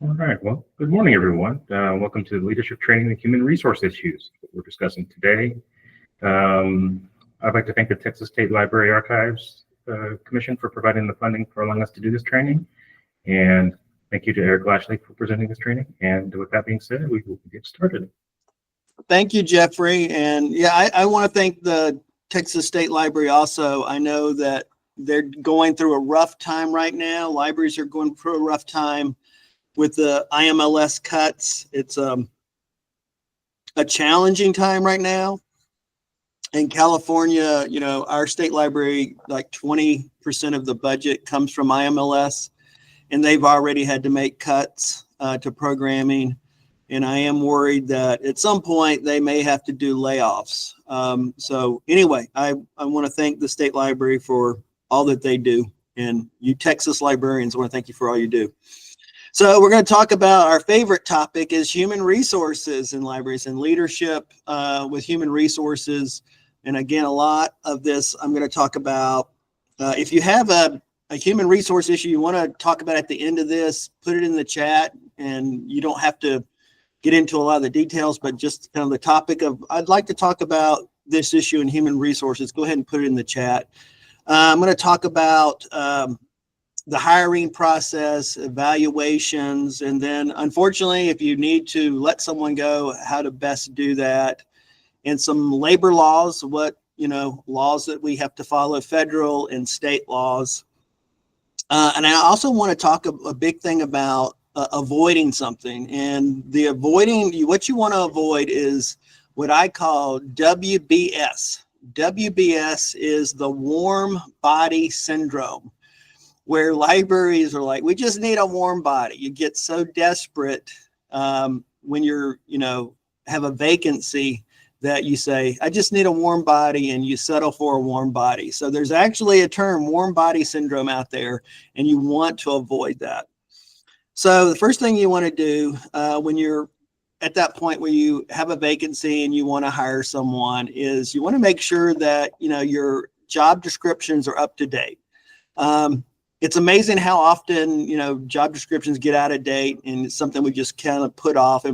All right. Well, good morning, everyone. Welcome to the Leadership Training and Human Resource Issues that we're discussing today. I'd like to thank the Texas State Library Archives Commission for providing the funding for allowing us to do this training. And thank you to Eric Lashley for presenting this training. And with that being said, we will get started. Thank you, Jeffrey. And yeah, I want to thank the Texas State Library also. I know that they're going through a rough time right now. Libraries are going through a rough time with the IMLS cuts. It's a challenging time right now. In California, you know, our state library, like 20% of the budget comes from IMLS, and they've already had to make cuts to programming. And I am worried that at some point they may have to do layoffs. So anyway, I want to thank the state library for all that they do. And you Texas librarians, I want to thank you for all you do. So we're going to talk about our favorite topic is human resources in libraries and leadership with human resources. And again, a lot of this I'm going to talk about. If you have a human resource issue you want to talk about at the end of this, put it in the chat, and you don't have to get into a lot of the details, but just kind of the topic of, I'd like to talk about this issue in human resources. Go ahead and put it in the chat. I'm going to talk about the hiring process, evaluations, and then unfortunately, if you need to let someone go, how to best do that, and some labor laws, laws that we have to follow, federal and state laws. And I also want to talk a big thing about avoiding something, and what you want to avoid is what I call WBS. WBS is the warm body syndrome, where libraries are like, we just need a warm body. You get so desperate when you're, have a vacancy that you say, I just need a warm body, and you settle for a warm body. So there's actually a term, warm body syndrome, out there, and you want to avoid that. So the first thing you want to do when you're at that point where you have a vacancy and you want to hire someone is you want to make sure that, your job descriptions are up to date. It's amazing how often, job descriptions get out of date, and it's something we just kind of put off.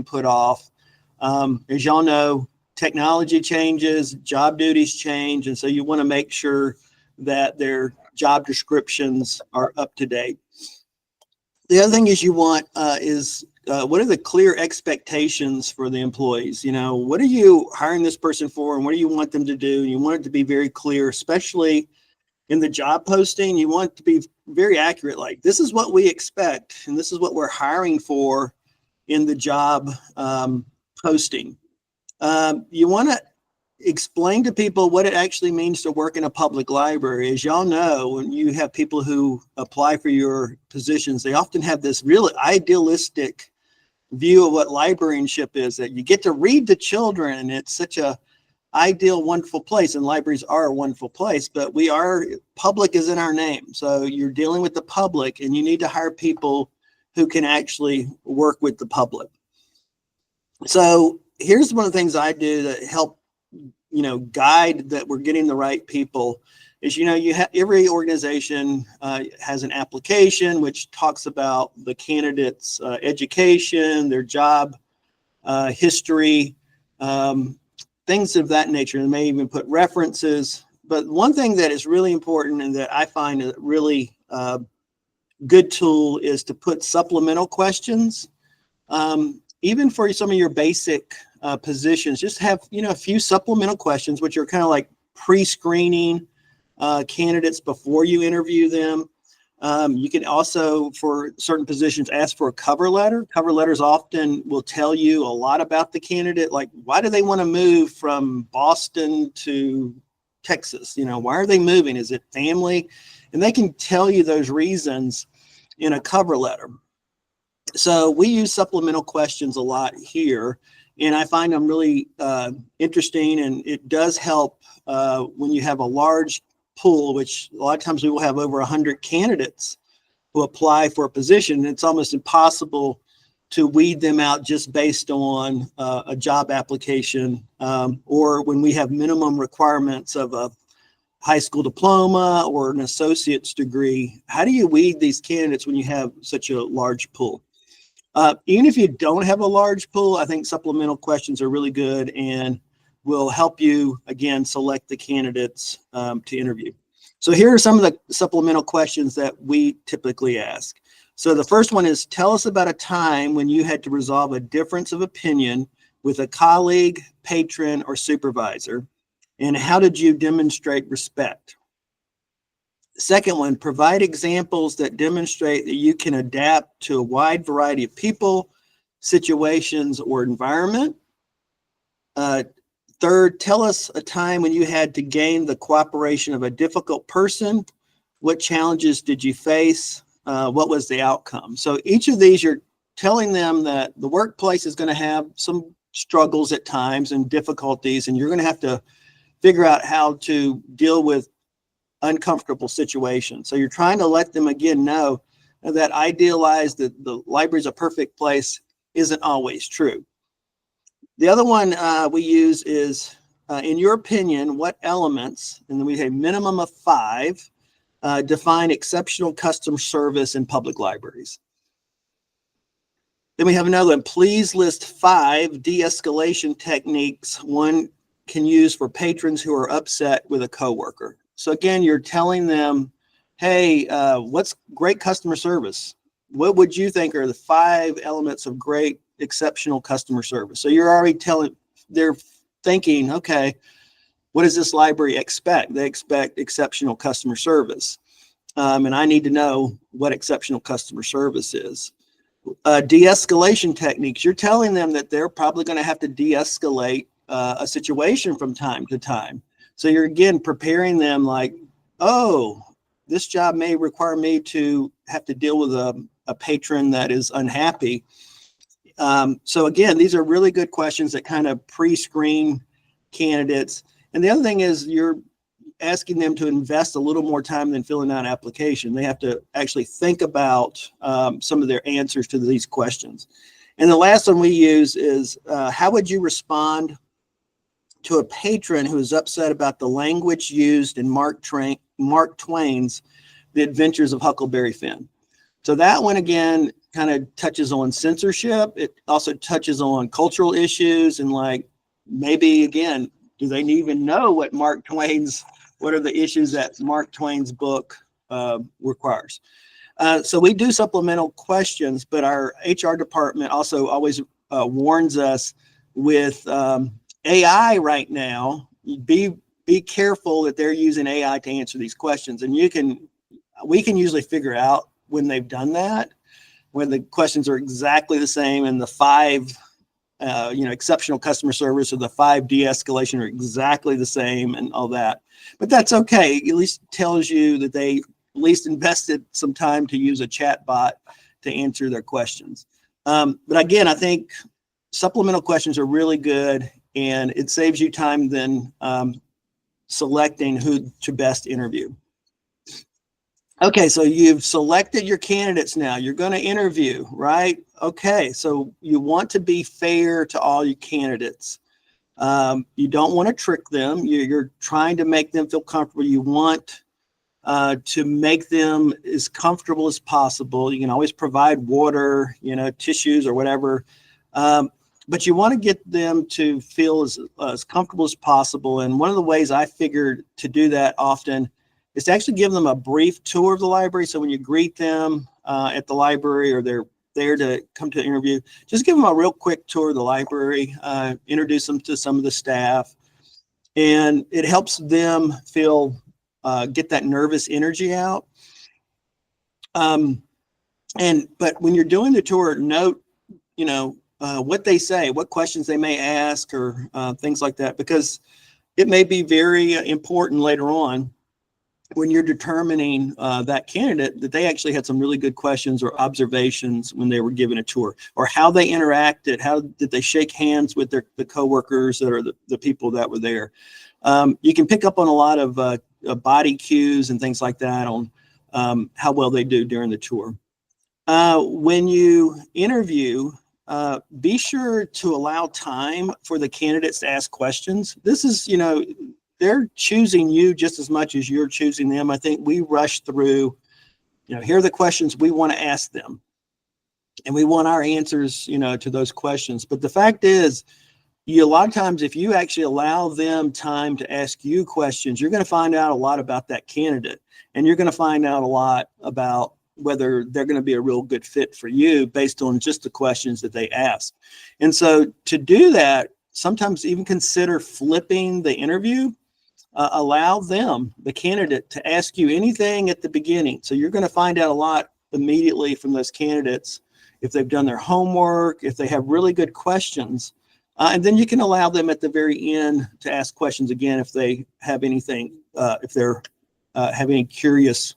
As y'all know, technology changes, job duties change, and so you want to make sure that their job descriptions are up to date. The other thing is you want what are the clear expectations for the employees? What are you hiring this person for, and what do you want them to do? You want it to be very clear, especially in the job posting. You want it to be very accurate, like this is what we expect, and this is what we're hiring for in the job posting. You want to explain to people what it actually means to work in a public library. As y'all know, when you have people who apply for your positions, they often have this really idealistic view of what librarianship is, that you get to read to children, and it's such a ideal, wonderful place, and libraries are a wonderful place, but public is in our name. So you're dealing with the public, and you need to hire people who can actually work with the public. So here's one of the things I do to help, guide that we're getting the right people is, every organization has an application which talks about the candidate's education, their job history, things of that nature. And they may even put references. But one thing that is really important and that I find a really good tool is to put supplemental questions. Even for some of your basic positions, just have, a few supplemental questions, which are kind of like pre-screening candidates before you interview them. You can also, for certain positions, ask for a cover letter. Cover letters often will tell you a lot about the candidate, like why do they want to move from Boston to Texas? Why are they moving? Is it family? And they can tell you those reasons in a cover letter. So we use supplemental questions a lot here, and I find them really interesting, and it does help when you have a large pool, which a lot of times we will have over 100 candidates who apply for a position. It's almost impossible to weed them out just based on a job application, or when we have minimum requirements of a high school diploma or an associate's degree. How do you weed these candidates when you have such a large pool? Even if you don't have a large pool, I think supplemental questions are really good and will help you, again, select the candidates to interview. So here are some of the supplemental questions that we typically ask. So the first one is, tell us about a time when you had to resolve a difference of opinion with a colleague, patron, or supervisor, and how did you demonstrate respect? Second one, provide examples that demonstrate that you can adapt to a wide variety of people, situations, or environment. Third, tell us a time when you had to gain the cooperation of a difficult person. What challenges did you face? What was the outcome? So each of these, you're telling them that the workplace is going to have some struggles at times and difficulties, and you're going to have to figure out how to deal with uncomfortable situations. So you're trying to let them, again, know that idealized that the library is a perfect place isn't always true. The other one we use is, in your opinion, what elements, and then we say minimum of 5, define exceptional customer service in public libraries. Then we have another one. Please list 5 de-escalation techniques one can use for patrons who are upset with a coworker. So again, you're telling them, hey, what's great customer service? What would you think are the 5 elements of great, exceptional customer service? So you're already they're thinking, okay, what does this library expect? They expect exceptional customer service. And I need to know what exceptional customer service is. De-escalation techniques, you're telling them that they're probably going to have to de-escalate a situation from time to time. So you're, again, preparing them like, oh, this job may require me to have to deal with a patron that is unhappy. So again, these are really good questions that kind of pre-screen candidates. And the other thing is you're asking them to invest a little more time than filling out an application. They have to actually think about some of their answers to these questions. And the last one we use is, how would you respond to a patron who is upset about the language used in Mark Twain's The Adventures of Huckleberry Finn? So that one, again, kind of touches on censorship. It also touches on cultural issues and, like, maybe, again, do they even know what are the issues that Mark Twain's book requires? So we do supplemental questions, but our HR department also always warns us with AI right now. Be careful that they're using AI to answer these questions. And we can usually figure out when they've done that, when the questions are exactly the same and the 5 exceptional customer service or the 5 de-escalation are exactly the same and all that. But that's okay. It at least tells you that they at least invested some time to use a chat bot to answer their questions. But again, I think supplemental questions are really good, and it saves you time then selecting who to best interview. Okay, so you've selected your candidates now. You're going to interview, right? Okay, so you want to be fair to all your candidates. You don't want to trick them. You're trying to make them feel comfortable. You want to make them as comfortable as possible. You can always provide water, tissues or whatever. But you want to get them to feel as comfortable as possible. And one of the ways I figured to do that often is to actually give them a brief tour of the library. So when you greet them at the library or they're there to come to the interview, just give them a real quick tour of the library, introduce them to some of the staff, and it helps them get that nervous energy out. But when you're doing the tour, note, what they say, what questions they may ask or things like that, because it may be very important later on when you're determining that candidate that they actually had some really good questions or observations when they were given a tour, or how they interacted, how did they shake hands with the coworkers that are the people that were there. You can pick up on a lot of body cues and things like that on how well they do during the tour. When you interview, be sure to allow time for the candidates to ask questions. This is, they're choosing you just as much as you're choosing them. I think we rush through, here are the questions we want to ask them. and we want our answers, to those questions. But the fact is, a lot of times, if you actually allow them time to ask you questions, you're going to find out a lot about that candidate, and you're going to find out a lot about whether they're going to be a real good fit for you based on just the questions that they ask. And so to do that, sometimes even consider flipping the interview. Allow them, the candidate, to ask you anything at the beginning. So you're going to find out a lot immediately from those candidates if they've done their homework, if they have really good questions. And then you can allow them at the very end to ask questions again if they have anything, if they're have any curiosity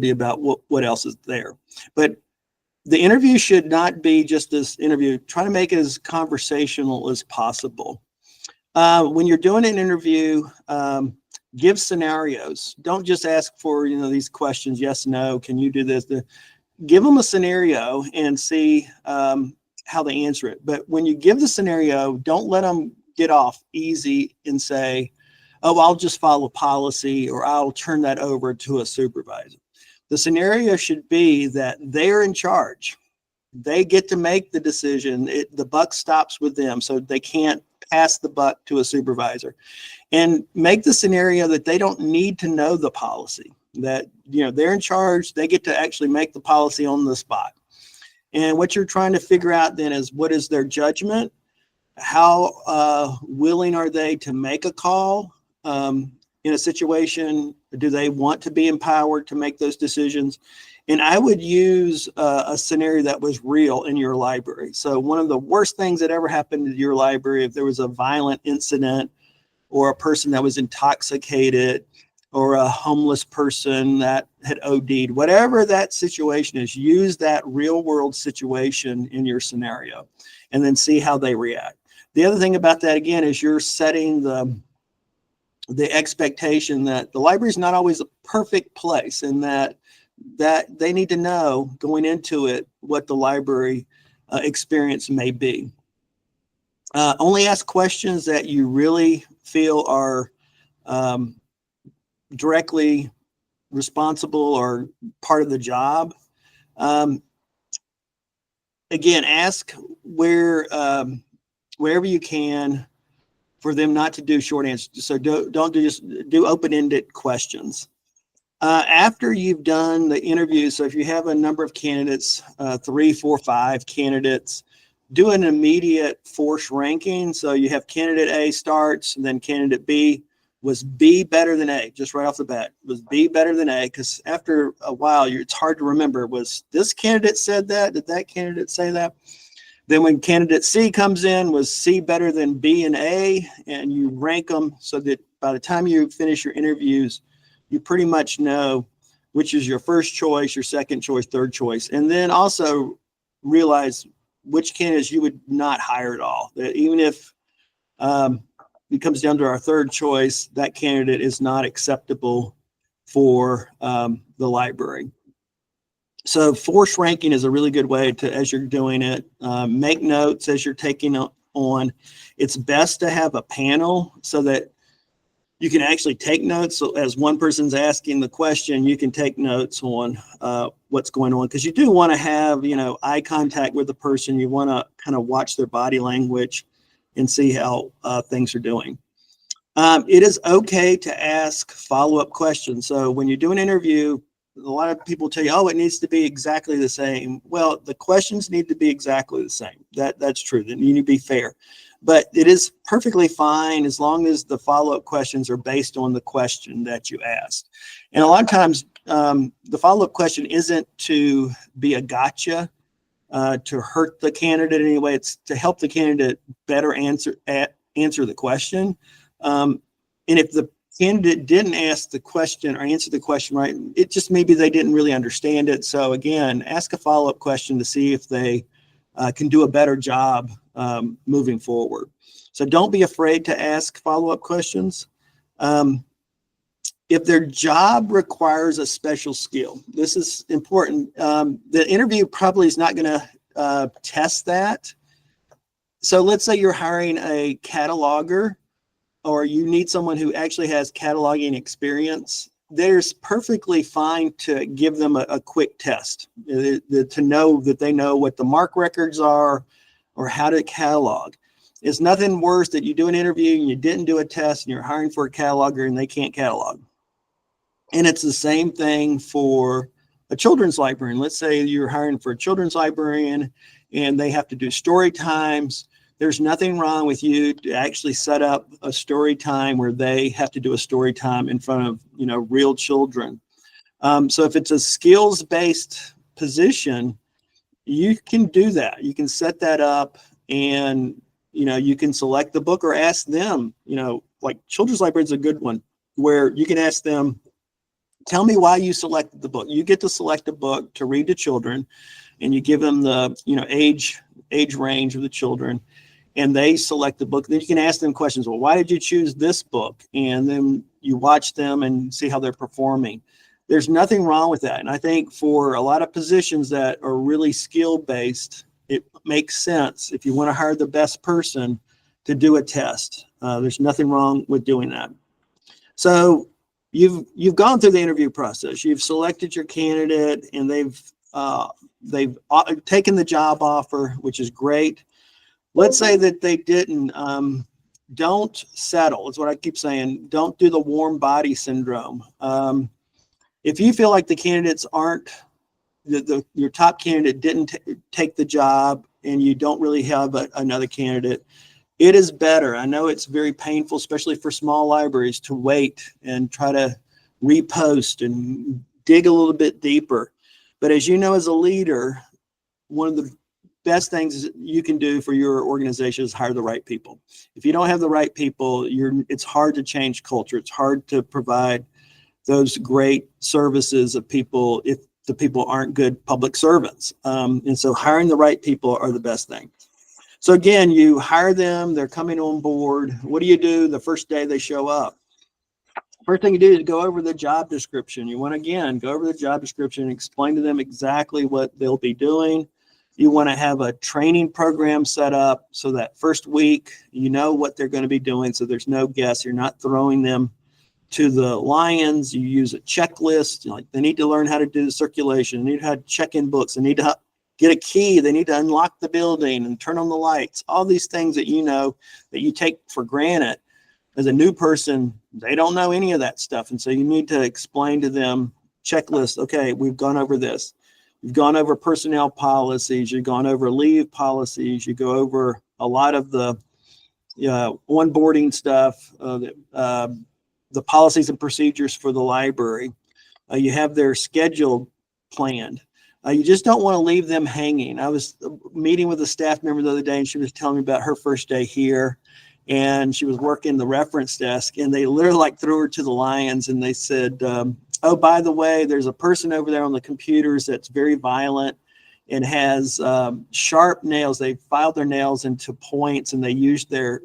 about what else is there. But the interview should not be just this interview. Try to make it as conversational as possible. When you're doing an interview, give scenarios. Don't just ask for these questions, yes, no, can you do this? Give them a scenario and see how they answer it. But when you give the scenario, don't let them get off easy and say, oh, I'll just follow policy, or I'll turn that over to a supervisor. The scenario should be that they're in charge. They get to make the decision. The buck stops with them, so they can't pass the buck to a supervisor. And make the scenario that they don't need to know the policy, that they're in charge. They get to actually make the policy on the spot. And what you're trying to figure out then is, what is their judgment? How willing are they to make a call in a situation? Do they want to be empowered to make those decisions? And I would use a scenario that was real in your library. So one of the worst things that ever happened to your library, if there was a violent incident or a person that was intoxicated or a homeless person that had OD'd, whatever that situation is, use that real world situation in your scenario and then see how they react. The other thing about that, again, is you're setting the expectation that the library is not always a perfect place, and that they need to know going into it what the library experience may be. Only ask questions that you really feel are directly responsible or part of the job. Again, ask wherever you can for them not to do short answers. So don't just do open-ended questions. After you've done the interview, so if you have a number of candidates, 3, 4, 5 candidates, do an immediate force ranking. So you have candidate A starts, and then candidate B. Was B better than A? Just right off the bat, was B better than A? Because after a while, it's hard to remember, was this candidate said that? Did that candidate say that? Then when candidate C comes in, was C better than B and A? And you rank them so that by the time you finish your interviews, you pretty much know which is your first choice, your second choice, third choice. And then also realize which candidates you would not hire at all. That even if it comes down to our third choice, that candidate is not acceptable for the library. So force ranking is a really good way to, as you're doing it, make notes as you're taking on. It's best to have a panel so that you can actually take notes. So as one person's asking the question, you can take notes on what's going on, because you do want to have, eye contact with the person. You want to kind of watch their body language and see how things are doing. It is okay to ask follow-up questions. So when you do an interview, a lot of people tell you, oh, it needs to be exactly the same. Well, the questions need to be exactly the same. That's true. They need to be fair. But it is perfectly fine as long as the follow-up questions are based on the question that you asked. And a lot of times, the follow-up question isn't to be a gotcha, to hurt the candidate anyway. It's to help the candidate better answer the question. And if the candidate didn't ask the question or answer the question right, it just maybe they didn't really understand it. So again, ask a follow-up question to see if they can do a better job moving forward. So don't be afraid to ask follow-up questions. If their job requires a special skill, this is important. The interview probably is not going to test that. So let's say you're hiring a cataloger, or you need someone who actually has cataloging experience. there's perfectly fine to give them a quick test to know that they know what the MARC records are or how to catalog. It's nothing worse that you do an interview and you didn't do a test and you're hiring for a cataloger and they can't catalog. And it's the same thing for a children's librarian. Let's say you're hiring for a children's librarian and they have to do story times. There's nothing wrong with you to actually set up a story time where they have to do a story time in front of, real children. So if it's a skills-based position, you can do that. You can set that up and, you can select the book or ask them, like children's library is a good one where you can ask them, tell me why you selected the book. You get to select a book to read to children and you give them the, age range of the children. And they select the book. Then you can ask them questions. Well, why did you choose this book? And then you watch them and see how they're performing. There's nothing wrong with that. And I think for a lot of positions that are really skill-based, it makes sense if you want to hire the best person to do a test. There's nothing wrong with doing that. So you've gone through the interview process. You've selected your candidate, and they've taken the job offer, which is great. Let's say that they didn't. Don't settle. It's what I keep saying. Don't do the warm body syndrome. If you feel like the candidates aren't, your top candidate didn't take the job and you don't really have another candidate, it is better. I know it's very painful, especially for small libraries, to wait and try to repost and dig a little bit deeper. But as you know, as a leader, one of the best things you can do for your organization is hire the right people. If you don't have the right people, it's hard to change culture. It's hard to provide those great services of people if the people aren't good public servants. And so hiring the right people are the best thing. So again, you hire them, they're coming on board. What do you do the first day they show up? First thing you do is go over the job description. You want to, again, go over the job description and explain to them exactly what they'll be doing. You want to have a training program set up so that first week, you know what they're going to be doing. So there's no guess. You're not throwing them to the lions. You use a checklist. Like they need to learn how to do the circulation. They need how to check in books. They need to get a key. They need to unlock the building and turn on the lights. All these things that that you take for granted. As a new person, they don't know any of that stuff. And so you need to explain to them, checklist, okay, we've gone over this. You've gone over personnel policies. You've gone over leave policies. You go over a lot of the onboarding stuff, the policies and procedures for the library. You have their schedule planned. You just don't want to leave them hanging. I was meeting with a staff member the other day, and she was telling me about her first day here. And she was working the reference desk, and they literally threw her to the lions, and they said, oh, by the way, there's a person over there on the computers that's very violent and has sharp nails. They filed their nails into points and they used their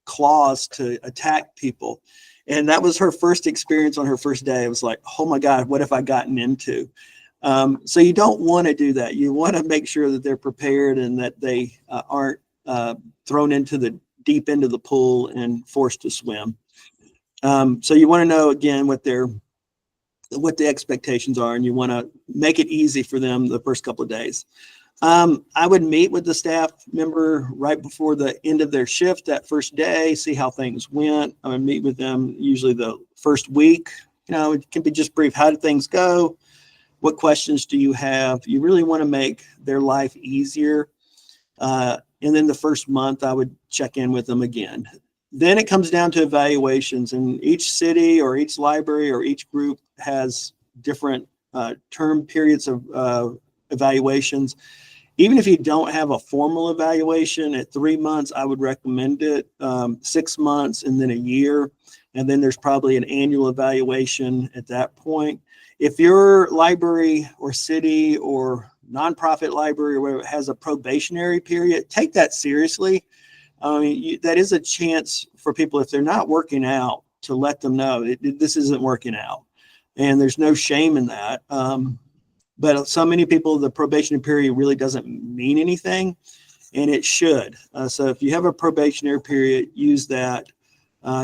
claws to attack people. And that was her first experience on her first day. It was like, oh my God, what have I gotten into? So you don't want to do that. You want to make sure that they're prepared and that they aren't thrown into the deep end of the pool and forced to swim. So you want to know, again, what the expectations are, and you want to make it easy for them the first couple of days. I would meet with the staff member right before the end of their shift that first day, see how things went. I would meet with them usually the first week. It can be just brief. How did things go? What questions do you have? You really want to make their life easier. And then the first month, I would check in with them again. Then it comes down to evaluations, and each city or each library or each group has different term periods of evaluations. Even if you don't have a formal evaluation at 3 months, I would recommend it 6 months and then a year. And then there's probably an annual evaluation at that point. If your library or city or nonprofit library or whatever has a probationary period, take that seriously. That is a chance for people, if they're not working out, to let them know this isn't working out. And there's no shame in that. But so many people, the probationary period really doesn't mean anything, and it should. So if you have a probationary period, use that.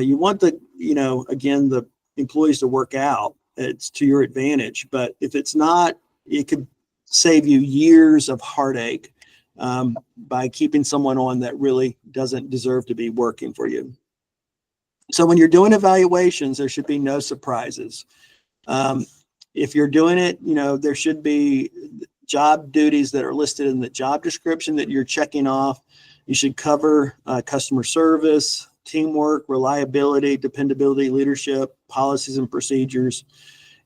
You want the employees to work out it's to your advantage. But if it's not, it could save you years of heartache by keeping someone on that really doesn't deserve to be working for you. So when you're doing evaluations, there should be no surprises. If you're doing it, there should be job duties that are listed in the job description that you're checking off. You should cover customer service, teamwork, reliability, dependability, leadership, policies and procedures.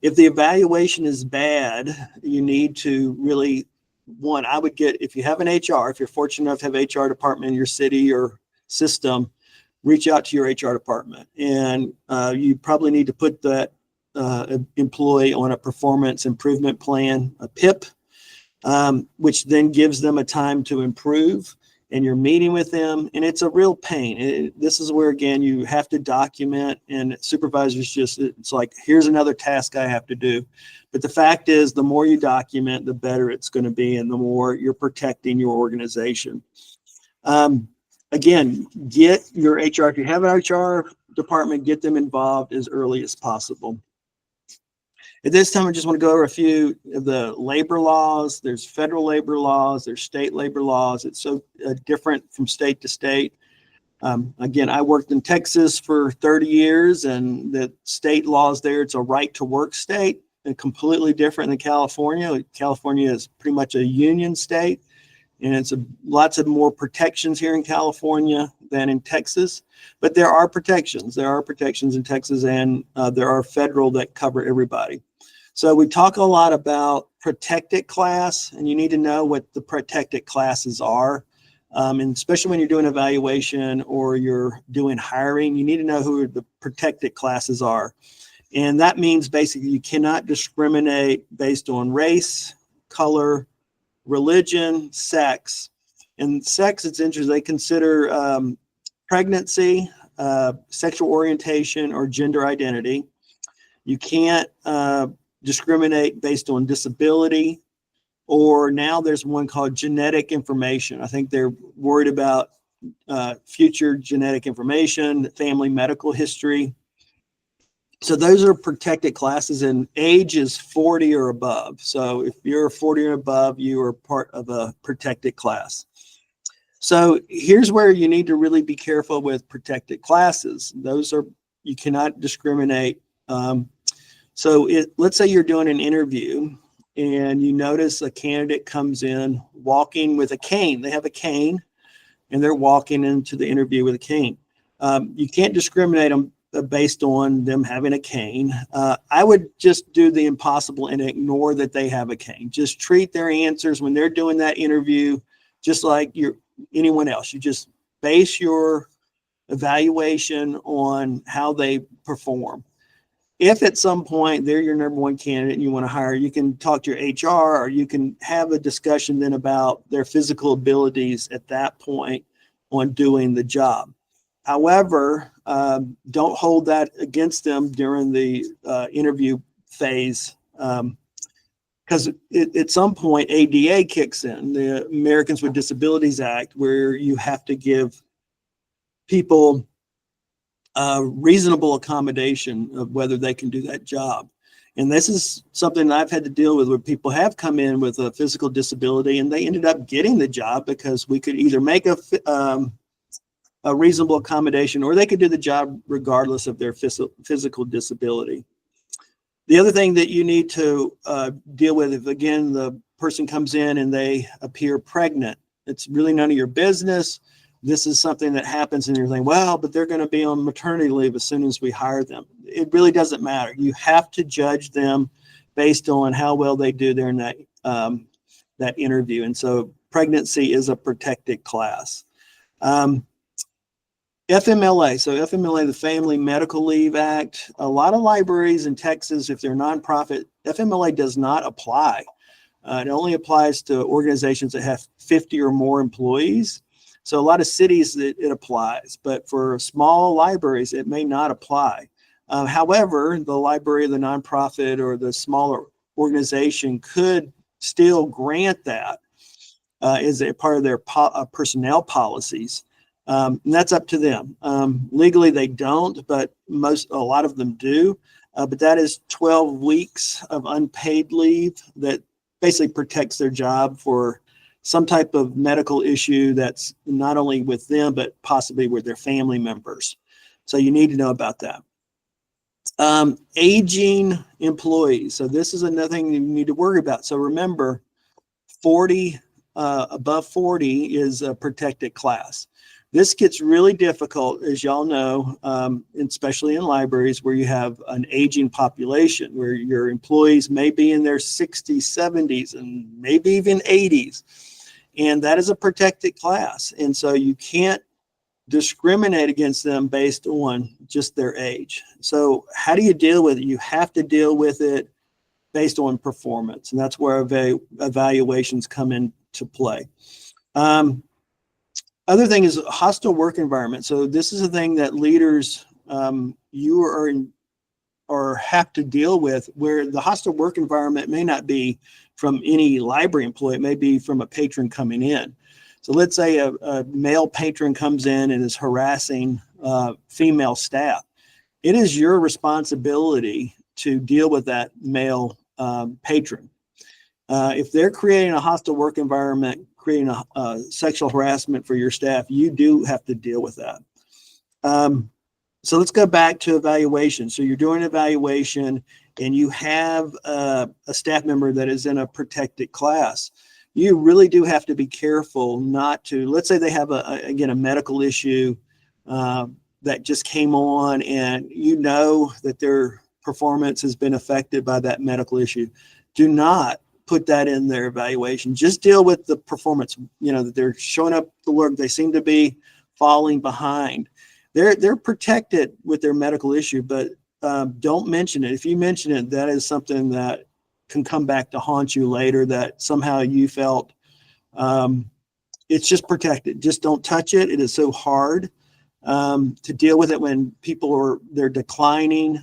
If the evaluation is bad, you need to really, if you have an HR, if you're fortunate enough to have an HR department in your city or system, reach out to your HR department. And you probably need to put that employee on a performance improvement plan, a PIP, which then gives them a time to improve. And you're meeting with them, and it's a real pain. This is where, again, you have to document, and supervisors it's like, here's another task I have to do. But the fact is, the more you document, the better it's going to be, and the more you're protecting your organization. Again, get your HR, if you have an HR department, get them involved as early as possible. At this time, I just want to go over a few of the labor laws. There's federal labor laws, there's state labor laws. It's so different from state to state. Again, I worked in Texas for 30 years, and the state laws there, it's a right to work state, and completely different than California. California is pretty much a union state, and it's lots of more protections here in California than in Texas. But there are protections. There are protections in Texas, and there are federal that cover everybody. So we talk a lot about protected class, and you need to know what the protected classes are. And especially when you're doing evaluation or you're doing hiring, you need to know who the protected classes are. And that means basically you cannot discriminate based on race, color, religion, sex. And sex, it's interesting, they consider pregnancy, sexual orientation, or gender identity. You can't discriminate based on disability, or now there's one called genetic information. I think they're worried about future genetic information, family medical history. So those are protected classes, and age is 40 or above. So if you're 40 or above, you are part of a protected class. So here's where you need to really be careful with protected classes. You cannot discriminate. Let's say you're doing an interview and you notice a candidate comes in walking with a cane. They have a cane and they're walking into the interview with a cane. You can't discriminate them based on them having a cane. I would just do the impossible and ignore that they have a cane. Just treat their answers when they're doing that interview just like anyone else. You just base your evaluation on how they perform. If at some point they're your number one candidate and you want to hire, you can talk to your HR, or you can have a discussion then about their physical abilities at that point on doing the job. However, don't hold that against them during the interview phase, because at some point ADA kicks in, the Americans with Disabilities Act, where you have to give people reasonable accommodation of whether they can do that job. And this is something I've had to deal with, where people have come in with a physical disability and they ended up getting the job because we could either make a reasonable accommodation, or they could do the job regardless of their physical disability. The other thing that you need to deal with, if again the person comes in and they appear pregnant, it's really none of your business. This is something that happens and you're thinking, well, but they're going to be on maternity leave as soon as we hire them. It really doesn't matter. You have to judge them based on how well they do during that interview. And so pregnancy is a protected class. FMLA. So FMLA, the Family Medical Leave Act. A lot of libraries in Texas, if they're nonprofit, FMLA does not apply. It only applies to organizations that have 50 or more employees. So a lot of cities it applies, but for small libraries, it may not apply. However, the library, the nonprofit, or the smaller organization could still grant that as a part of their personnel policies. And that's up to them. Legally, they don't, but a lot of them do. But that is 12 weeks of unpaid leave that basically protects their job for some type of medical issue that's not only with them, but possibly with their family members. So you need to know about that. Aging employees. So this is another thing you need to worry about. So remember, 40, above 40 is a protected class. This gets really difficult, as y'all know, especially in libraries where you have an aging population, where your employees may be in their 60s, 70s, and maybe even 80s. And that is a protected class. And so you can't discriminate against them based on just their age. So how do you deal with it? You have to deal with it based on performance. And that's where evaluations come into play. Other thing is hostile work environment. So this is a thing that leaders you are in or have to deal with, where the hostile work environment may not be from any library employee, it may be from a patron coming in. So let's say a male patron comes in and is harassing female staff. It is your responsibility to deal with that male patron. If they're creating a hostile work environment, creating a sexual harassment for your staff, you do have to deal with that. So let's go back to evaluation. So you're doing evaluation and you have a staff member that is in a protected class. You really do have to be careful not to, let's say they have again, a medical issue that just came on, and you know that their performance has been affected by that medical issue. Do not put that in their evaluation. Just deal with the performance, that they're showing up to work. They seem to be falling behind. They're protected with their medical issue, but don't mention it. If you mention it, that is something that can come back to haunt you later, that somehow you felt it's just protected. Just don't touch it. It is so hard to deal with it when they're declining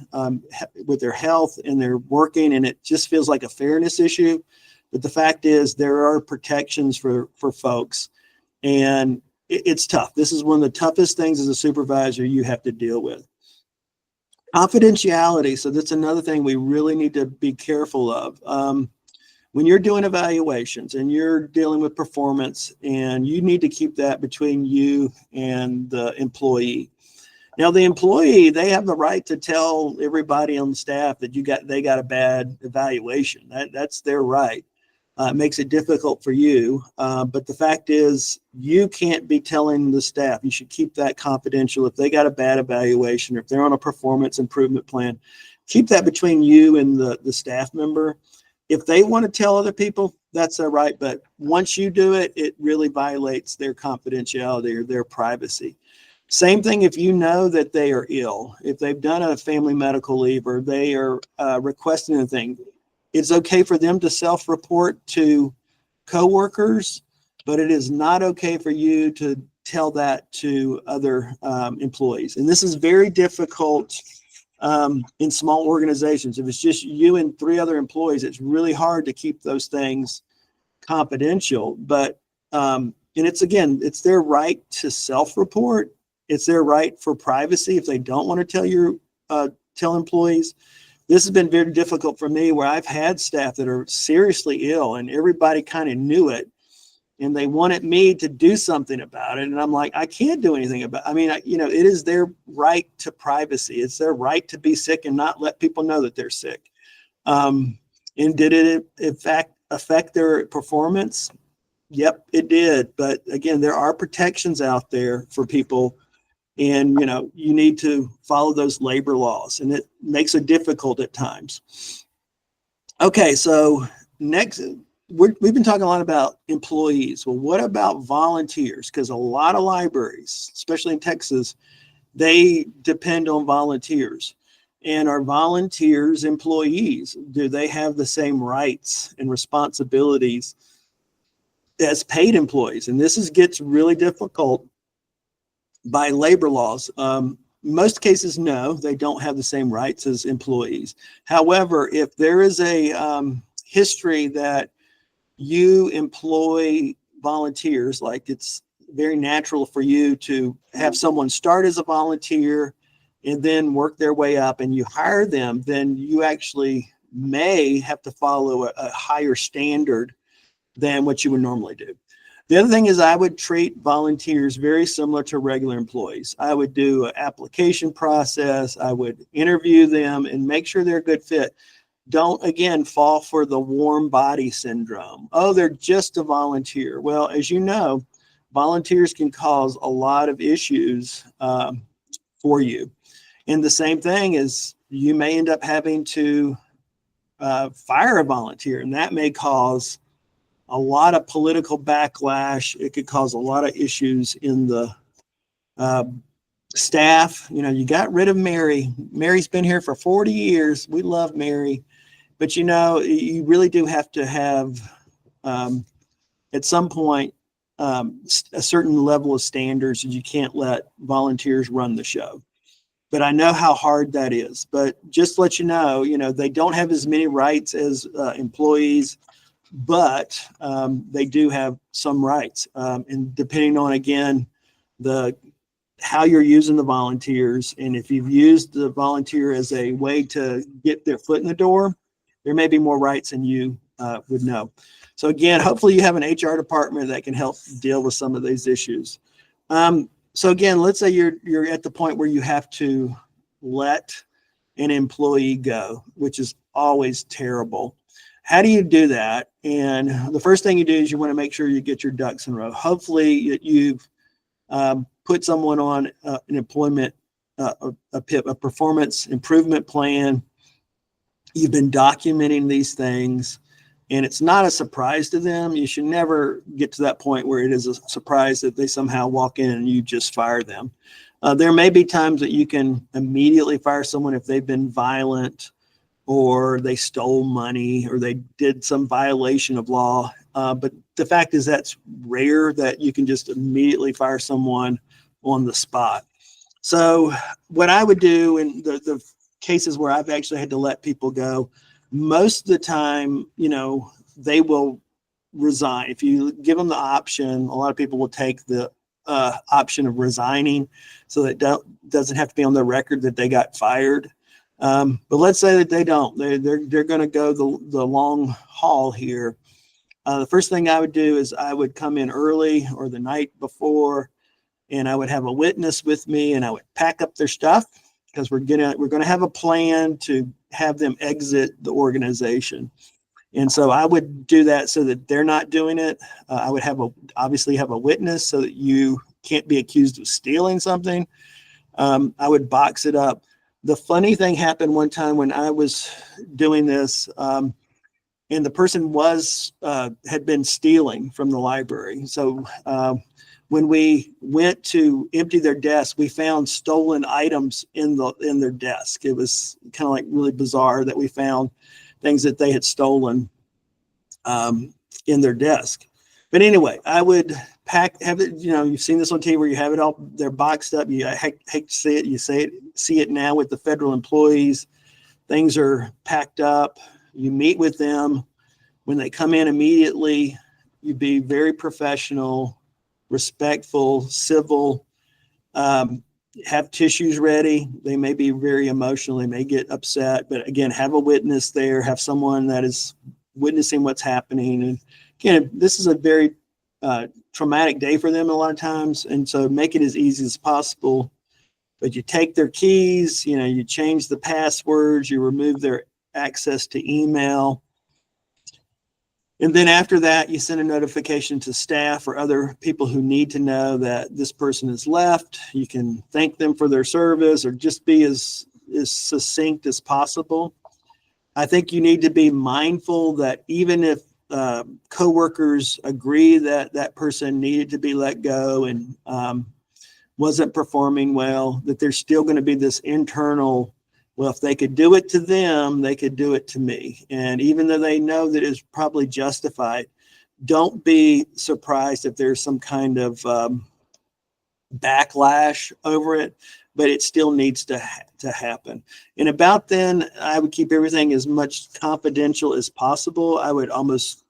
with their health and they're working, and it just feels like a fairness issue. But the fact is, there are protections for folks, and it's tough. This is one of the toughest things as a supervisor you have to deal with. Confidentiality. So that's another thing we really need to be careful of. When you're doing evaluations and you're dealing with performance, and you need to keep that between you and the employee. Now, the employee, they have the right to tell everybody on the staff that they got a bad evaluation. That's their right. It makes it difficult for you. But the fact is, you can't be telling the staff. You should keep that confidential. If they got a bad evaluation, or if they're on a performance improvement plan, keep that between you and the staff member. If they want to tell other people, that's their right. But once you do it, it really violates their confidentiality or their privacy. Same thing if you know that they are ill. If they've done a family medical leave, or they are requesting a thing, it's okay for them to self-report to coworkers, but it is not okay for you to tell that to other employees. And this is very difficult in small organizations. If it's just you and 3 other employees, it's really hard to keep those things confidential. But and it's their right to self-report. It's their right for privacy if they don't want to tell employees. This has been very difficult for me, where I've had staff that are seriously ill and everybody kind of knew it, and they wanted me to do something about it. And I'm like, I can't do anything about it. It is their right to privacy. It's their right to be sick and not let people know that they're sick. And did it in fact affect their performance? Yep, it did. But again, there are protections out there for people. And, you need to follow those labor laws, and it makes it difficult at times. Okay, so next, we've been talking a lot about employees. Well, what about volunteers? Because a lot of libraries, especially in Texas, they depend on volunteers. And are volunteers employees? Do they have the same rights and responsibilities as paid employees? And this gets really difficult by labor laws. Most cases, no, they don't have the same rights as employees. However, if there is a history that you employ volunteers, like it's very natural for you to have someone start as a volunteer, and then work their way up and you hire them, then you actually may have to follow a higher standard than what you would normally do. The other thing is I would treat volunteers very similar to regular employees. I would do an application process. I would interview them and make sure they're a good fit. Don't, again, fall for the warm body syndrome. Oh, they're just a volunteer. Well, as you know, volunteers can cause a lot of issues for you. And the same thing is you may end up having to fire a volunteer, and that may cause a lot of political backlash. It could cause a lot of issues in the staff. You know, you got rid of Mary. Mary's been here for 40 years. We love Mary. But, you know, you really do have to have, at some point, a certain level of standards, and you can't let volunteers run the show. But I know how hard that is. But just to let you know, they don't have as many rights as employees, but they do have some rights. And depending on, again, how you're using the volunteers, and if you've used the volunteer as a way to get their foot in the door, there may be more rights than you would know. So again, hopefully you have an HR department that can help deal with some of these issues. So again, let's say you're at the point where you have to let an employee go, which is always terrible. How do you do that? And the first thing you do is you want to make sure you get your ducks in a row. Hopefully you've put someone on an employment, a performance improvement plan. You've been documenting these things, and it's not a surprise to them. You should never get to that point where it is a surprise that they somehow walk in and you just fire them. There may be times that you can immediately fire someone if they've been violent, or they stole money, or they did some violation of law. But the fact is that's rare that you can just immediately fire someone on the spot. So what I would do in the cases where I've actually had to let people go, most of the time, they will resign. If you give them the option, a lot of people will take the option of resigning, so that doesn't have to be on the record that they got fired. But let's say that they don't. They're going to go the long haul here. The first thing I would do is I would come in early or the night before, and I would have a witness with me, and I would pack up their stuff, because we're gonna have a plan to have them exit the organization. And so I would do that so that they're not doing it. I would obviously have a witness so that you can't be accused of stealing something. I would box it up. The funny thing happened one time when I was doing this, and the person had been stealing from the library. So when we went to empty their desk, we found stolen items in their desk. It was kind of like really bizarre that we found things that they had stolen in their desk. But anyway, I would have it, you've seen this on TV where you have it all, they're boxed up. I hate to see it. You see it now with the federal employees. Things are packed up. You meet with them. When they come in immediately, you be very professional, respectful, civil, have tissues ready. They may be very emotional. They may get upset, but again, have a witness there, have someone that is witnessing what's happening. And again, this is a very traumatic day for them a lot of times. And so make it as easy as possible, but you take their keys, you change the passwords, you remove their access to email. And then after that, you send a notification to staff or other people who need to know that this person has left. You can thank them for their service, or just be as succinct as possible. I think you need to be mindful that even if coworkers agree that that person needed to be let go and wasn't performing well, that there's still going to be this internal, well, if they could do it to them, they could do it to me. And even though they know that it's probably justified, don't be surprised if there's some kind of backlash over it, but it still needs to happen. And about then, I would keep everything as much confidential as possible. I would almost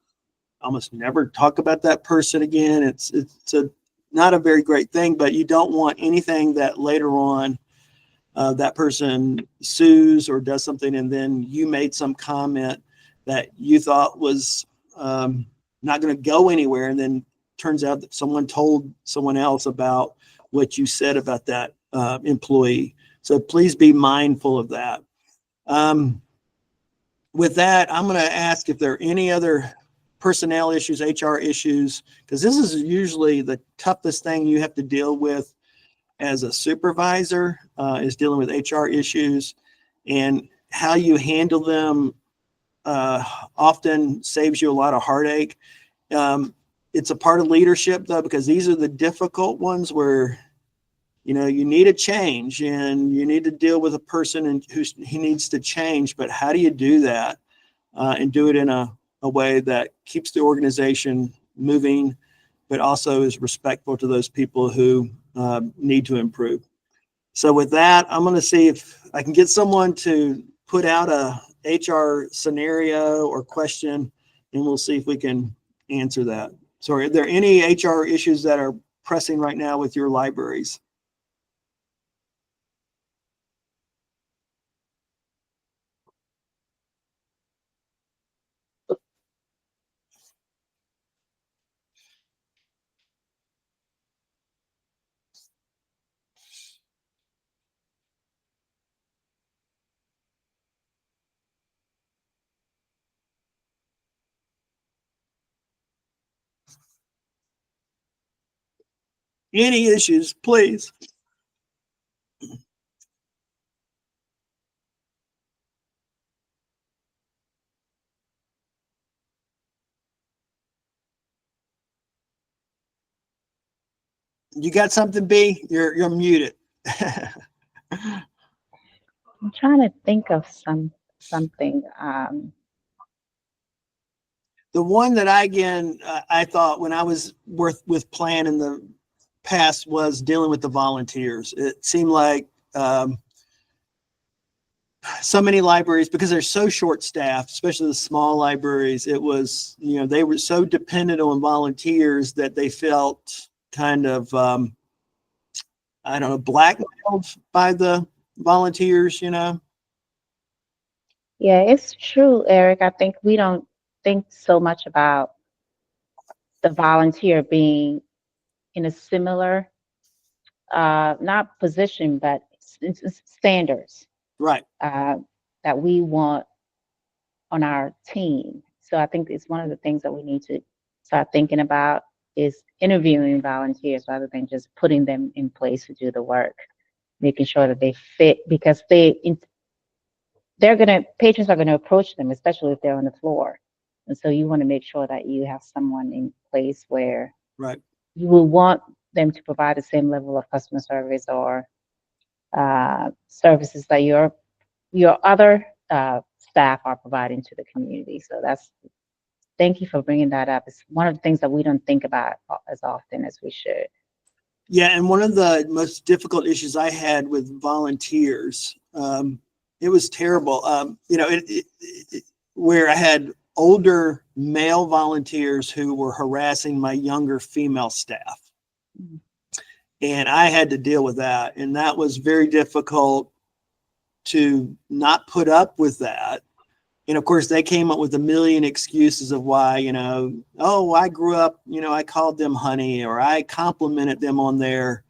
never talk about that person again. It's not a very great thing, but you don't want anything that later on that person sues or does something, and then you made some comment that you thought was not going to go anywhere, and then turns out that someone told someone else about what you said about that employee. So please be mindful of that. With that, I'm going to ask if there are any other personnel issues, HR issues, because this is usually the toughest thing you have to deal with as a supervisor, is dealing with HR issues, and how you handle them often saves you a lot of heartache. It's a part of leadership, though, because these are the difficult ones where, you know, you need a change and you need to deal with a person and he needs to change. But how do you do that and do it in a way that keeps the organization moving, but also is respectful to those people who need to improve? So with that, I'm going to see if I can get someone to put out a HR scenario or question, and we'll see if we can answer that. So are there any HR issues that are pressing right now with your libraries? Any issues, please? You got something, B? You're muted. I'm trying to think of something. The one that I thought when I was with Plan in the past was dealing with the volunteers. It seemed like so many libraries, because they're so short staffed, especially the small libraries, it was, you know, they were so dependent on volunteers that they felt kind of, I don't know, blackmailed by the volunteers, you know? Yeah, it's true, Eric. I think we don't think so much about the volunteer being in a similar, not position, but standards Right. that we want on our team. So I think it's one of the things that we need to start thinking about is interviewing volunteers rather than just putting them in place to do the work, making sure that they fit, because patrons are gonna approach them, especially if they're on the floor. And so you want to make sure that you have someone in place where Right. you will want them to provide the same level of customer service or services that your other staff are providing to the community. So thank you for bringing that up. It's one of the things that we don't think about as often as we should. Yeah, and one of the most difficult issues I had with volunteers, it was terrible. You know, where I had older male volunteers who were harassing my younger female staff. Mm-hmm. And I had to deal with that. And that was very difficult to not put up with that. And of course, they came up with a million excuses of why, you know, oh, I grew up, you know, I called them honey, or I complimented them on their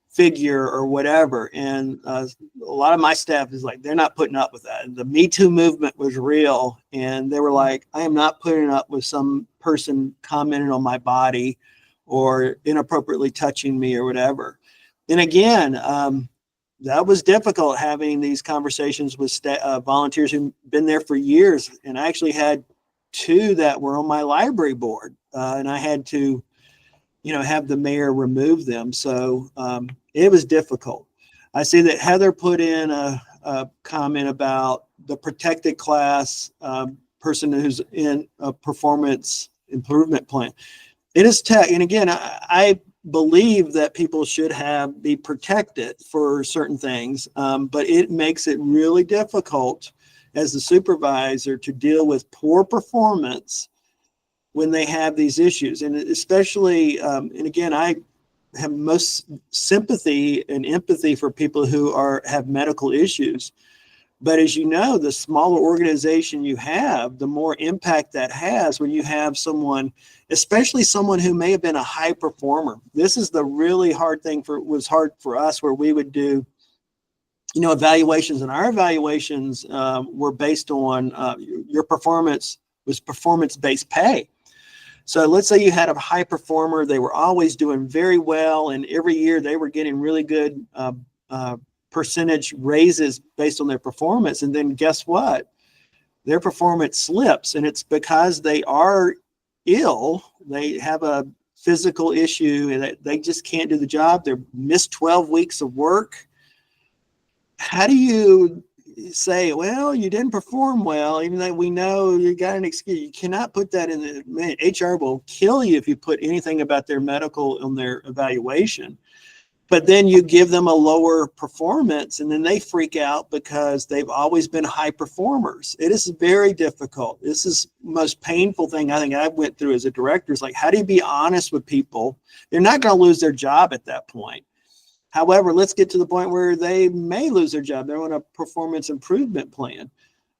figure or whatever. And a lot of my staff is like, they're not putting up with that. And the Me Too movement was real. And they were like, I am not putting up with some person commenting on my body or inappropriately touching me or whatever. And again, that was difficult, having these conversations with volunteers who've been there for years. And I actually had two that were on my library board, and I had to, you know, have the mayor remove them. So it was difficult. I see that Heather put in a comment about the protected class person who's in a performance improvement plan. It is tech. And again, I believe that people should be protected for certain things, but it makes it really difficult as a supervisor to deal with poor performance when they have these issues. And especially, and again, I have most sympathy and empathy for people who have medical issues. But as you know, the smaller organization you have, the more impact that has when you have someone, especially someone who may have been a high performer. This is the really hard thing was hard for us, where we would do, evaluations, and our evaluations were based on your performance was performance-based pay. So let's say you had a high performer, they were always doing very well, and every year they were getting really good percentage raises based on their performance. And then guess what? Their performance slips, and it's because they are ill. They have a physical issue and they just can't do the job. They're missed 12 weeks of work. How do you say, well, you didn't perform well, even though we know you got an excuse? You cannot put that in HR will kill you if you put anything about their medical on their evaluation. But then you give them a lower performance, and then they freak out because they've always been high performers. It is very difficult. This is the most painful thing I think I went through as a director, is like, how do you be honest with people? They're not going to lose their job at that point. However, let's get to the point where they may lose their job. They're on a performance improvement plan.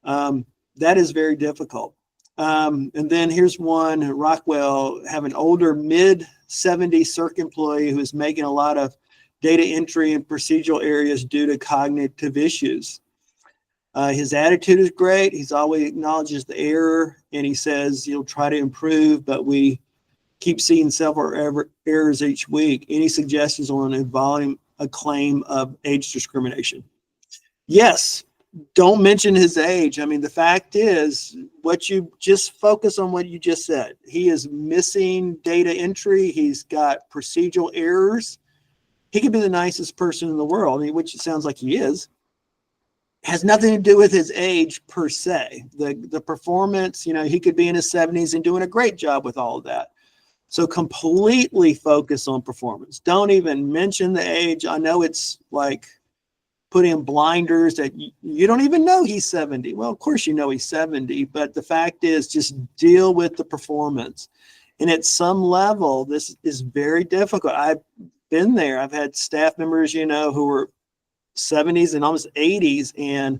That is very difficult. And then here's one, Rockwell, have an older mid-70s circ employee who is making a lot of data entry and procedural areas due to cognitive issues. His attitude is great. He's always acknowledges the error, and he says he'll try to improve, but we keep seeing several errors each week. Any suggestions on involving a claim of age discrimination? Yes, don't mention his age. I mean, the fact is, what you just focus on what you just said. He is missing data entry. He's got procedural errors. He could be the nicest person in the world, which it sounds like he is. Has nothing to do with his age per se. The performance, he could be in his 70s and doing a great job with all of that. So completely focus on performance. Don't even mention the age. I know it's like putting blinders that you don't even know he's 70. Well, of course you know he's 70, but the fact is, just deal with the performance. And at some level, this is very difficult. I've been there. I've had staff members, who were 70s and almost 80s, and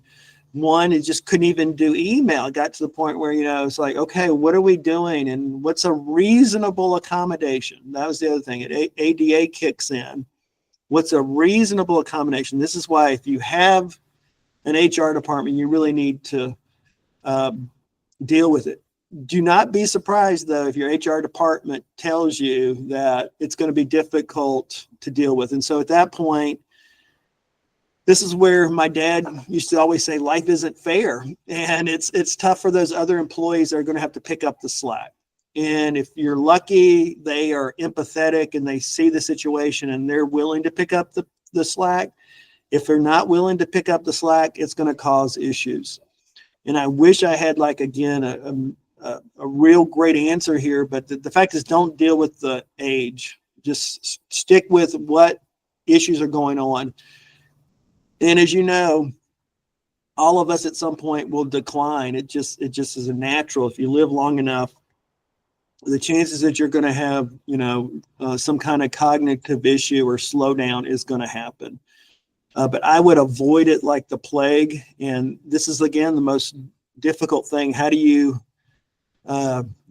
one who just couldn't even do email. It got to the point where, it's like, okay, what are we doing? And what's a reasonable accommodation? That was the other thing. ADA kicks in. What's a reasonable accommodation? This is why if you have an HR department, you really need to deal with it. Do not be surprised, though, if your HR department tells you that it's going to be difficult to deal with. And so at that point, this is where my dad used to always say, life isn't fair. And it's tough for those other employees that are going to have to pick up the slack. And if you're lucky, they are empathetic and they see the situation and they're willing to pick up the slack. If they're not willing to pick up the slack, it's going to cause issues. And I wish I had, a real great answer here, but the fact is, don't deal with the age. Just stick with what issues are going on. And as you know, all of us at some point will decline. It just is a natural. If you live long enough, the chances that you're going to have, some kind of cognitive issue or slowdown is going to happen. But I would avoid it like the plague. And this is, again, the most difficult thing. How do you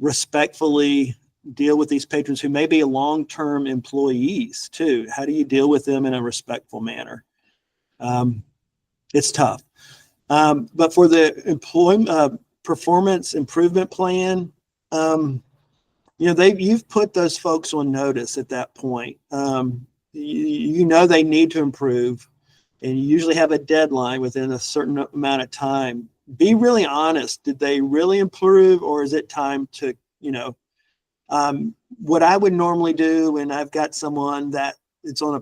respectfully deal with these patrons who may be long-term employees too? How do you deal with them in a respectful manner? It's tough. But for the performance improvement plan, you've put those folks on notice at that point. They need to improve, and you usually have a deadline within a certain amount of time. Be really honest. Did they really improve, or is it time to, what I would normally do when I've got someone that it's on a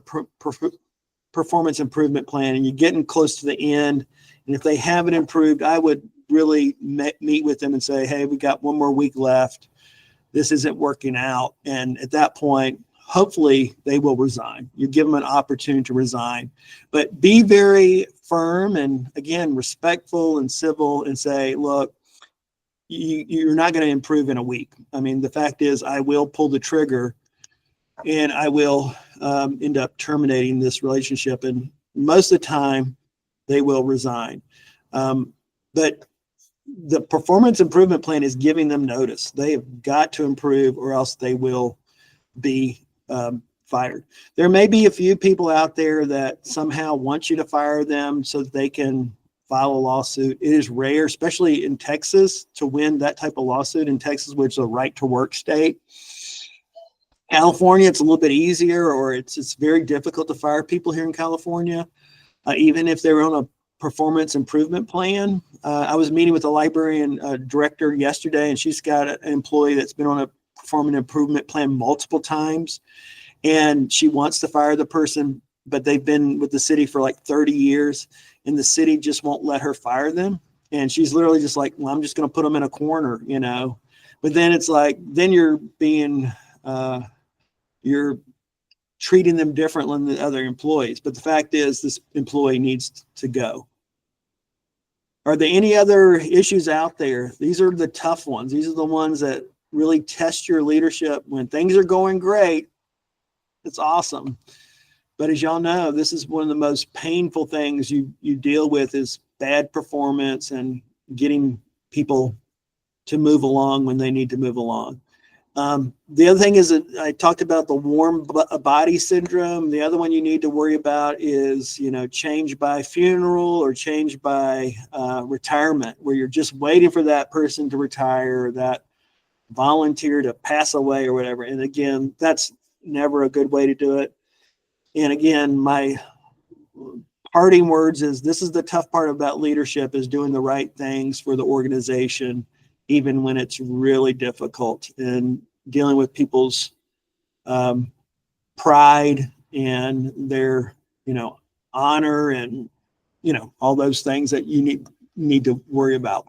performance improvement plan and you're getting close to the end, and if they haven't improved, I would really meet with them and say, hey, we got one more week left. This isn't working out. And at that point, hopefully they will resign. You give them an opportunity to resign, but be very firm and, again, respectful and civil, and say, look, you're not going to improve in a week. I mean, the fact is, I will pull the trigger and I will end up terminating this relationship, and most of the time they will resign. But the performance improvement plan is giving them notice. They have got to improve or else they will be fired. There may be a few people out there that somehow want you to fire them so that they can file a lawsuit. It is rare, especially in Texas, to win that type of lawsuit in Texas, which is a right to work state. California, it's a little bit easier, or it's very difficult to fire people here in California, even if they're on a performance improvement plan. I was meeting with a librarian director yesterday, and she's got an employee that's been on a performance improvement plan multiple times, and she wants to fire the person, but they've been with the city for like 30 years, and the city just won't let her fire them. And she's literally just like, well, I'm just going to put them in a corner, you know. But then it's like, then you're being, you're treating them differently than the other employees. But the fact is, this employee needs to go. Are there any other issues out there? These are the tough ones. These are the ones that really test your leadership. When things are going great, it's awesome. But as y'all know, this is one of the most painful things you deal with, is bad performance and getting people to move along when they need to move along. The other thing is that I talked about the warm body syndrome. The other one you need to worry about is, you know, change by funeral or change by retirement, where you're just waiting for that person to retire, or that volunteer to pass away or whatever. And again, that's never a good way to do it. And again, my parting words is, this is the tough part about leadership, is doing the right things for the organization, even when it's really difficult, and dealing with people's pride and their, you know, honor, and, you know, all those things that you need to worry about.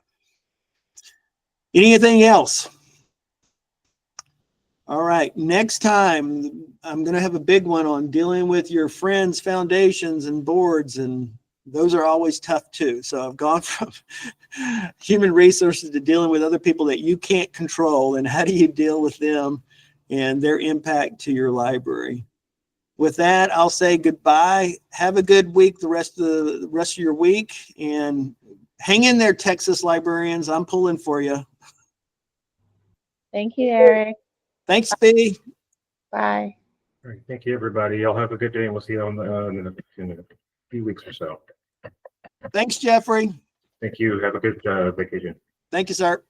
Anything else? All right, next time I'm going to have a big one on dealing with your friends' foundations and boards, and those are always tough too. So I've gone from human resources to dealing with other people that you can't control, and how do you deal with them and their impact to your library. With that, I'll say goodbye. Have a good week, the rest of your week, and hang in there, Texas librarians. I'm pulling for you. Thank you, Eric. Thanks, B. Bye. All right, thank you, everybody. Y'all have a good day, and we'll see you in a few weeks or so. Thanks, Jeffrey. Thank you. Have a good vacation. Thank you, sir.